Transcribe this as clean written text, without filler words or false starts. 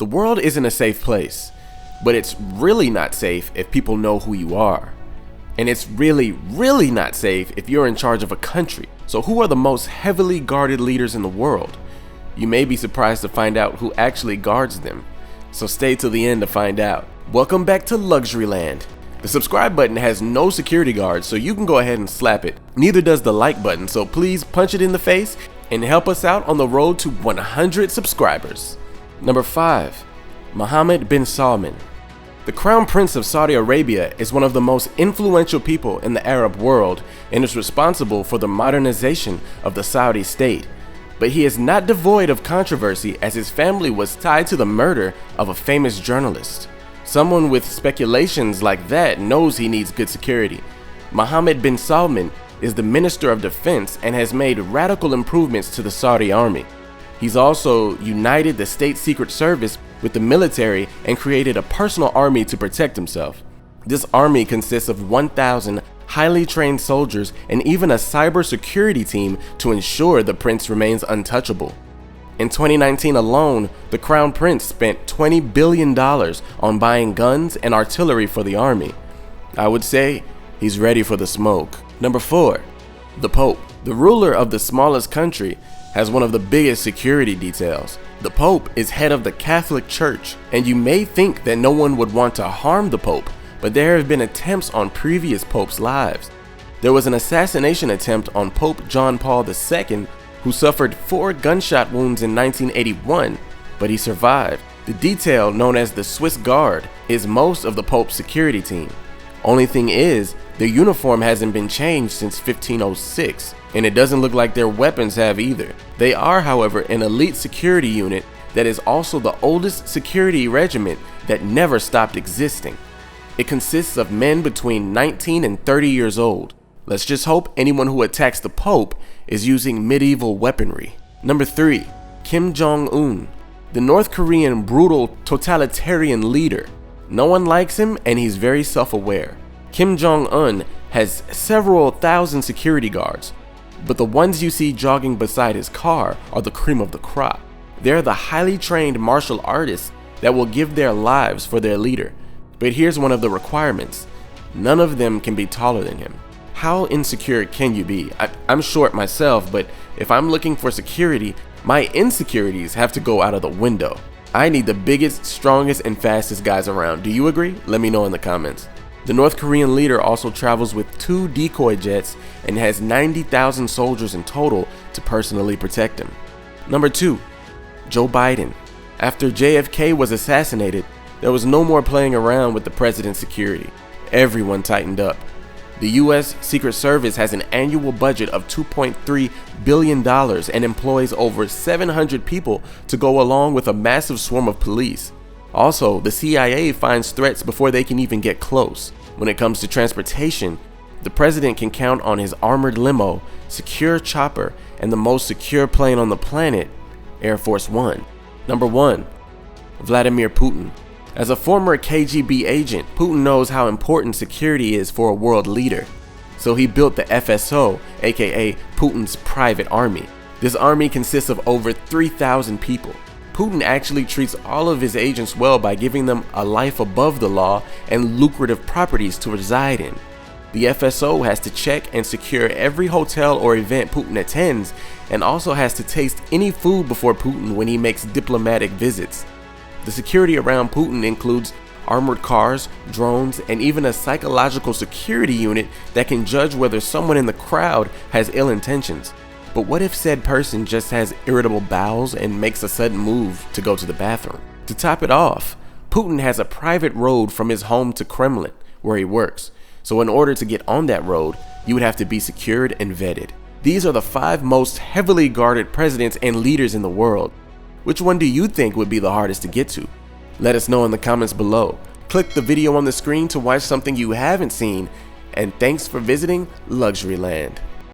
The world isn't a safe place, but it's really not safe if people know who you are. And it's really not safe if you're in charge of a country. So who are the most heavily guarded leaders in the world? You may be surprised to find out who actually guards them. So stay till the end to find out. Welcome back to Luxury Land. The subscribe button has no security guards, so you can go ahead and slap it. Neither does the like button, so please punch it in the face and help us out on the road to 100 subscribers. Number 5. Mohammed bin Salman. The Crown Prince of Saudi Arabia is one of the most influential people in the Arab world and is responsible for the modernization of the Saudi state. But he is not devoid of controversy, as his family was tied to the murder of a famous journalist. Someone with speculations like that knows he needs good security. Mohammed bin Salman is the Minister of Defense and has made radical improvements to the Saudi army. He's also united the state secret service with the military and created a personal army to protect himself. This army consists of 1,000 highly trained soldiers and even a cybersecurity team to ensure the prince remains untouchable. In 2019 alone, the Crown Prince spent $20 billion on buying guns and artillery for the army. I would say he's ready for the smoke. Number 4. The Pope. The ruler of the smallest country has one of the biggest security details. The Pope is head of the Catholic Church, and you may think that no one would want to harm the Pope, but there have been attempts on previous popes' lives. There was an assassination attempt on Pope John Paul II, who suffered 4 gunshot wounds in 1981, but he survived. The detail, known as the Swiss Guard, is most of the Pope's security team. Only thing is, their uniform hasn't been changed since 1506, and it doesn't look like their weapons have either. They are, however, an elite security unit that is also the oldest security regiment that never stopped existing. It consists of men between 19 and 30 years old. Let's just hope anyone who attacks the Pope is using medieval weaponry. Number 3. Kim Jongun. The North Korean brutal totalitarian leader. No one likes him, and he's very self-aware. Kim Jong-un has several thousand security guards, but the ones you see jogging beside his car are the cream of the crop. They're the highly trained martial artists that will give their lives for their leader. But here's one of the requirements. None of them can be taller than him. How insecure can you be? I'm short myself, but if I'm looking for security, my insecurities have to go out of the window. I need the biggest, strongest, and fastest guys around. Do you agree? Let me know in the comments. The North Korean leader also travels with 2 decoy jets and has 90,000 soldiers in total to personally protect him. Number 2. Joe Biden. After JFK was assassinated, there was no more playing around with the president's security. Everyone tightened up. The U.S. Secret Service has an annual budget of $2.3 billion and employs over 700 people to go along with a massive swarm of police. Also, the CIA finds threats before they can even get close. When it comes to transportation, the president can count on his armored limo, secure chopper, and the most secure plane on the planet, Air Force One. Number 1. Vladimir Putin. As a former KGB agent, Putin knows how important security is for a world leader. So he built the FSO, aka Putin's private army. This army consists of over 3,000 people. Putin actually treats all of his agents well by giving them a life above the law and lucrative properties to reside in. The FSO has to check and secure every hotel or event Putin attends, and also has to taste any food before Putin when he makes diplomatic visits. The security around Putin includes armored cars, drones, and even a psychological security unit that can judge whether someone in the crowd has ill intentions. But what if said person just has irritable bowels and makes a sudden move to go to the bathroom? To top it off, Putin has a private road from his home to Kremlin, where he works. So in order to get on that road, you would have to be secured and vetted. These are the 5 most heavily guarded presidents and leaders in the world. Which one do you think would be the hardest to get to? Let us know in the comments below. Click the video on the screen to watch something you haven't seen, and thanks for visiting Luxury Land.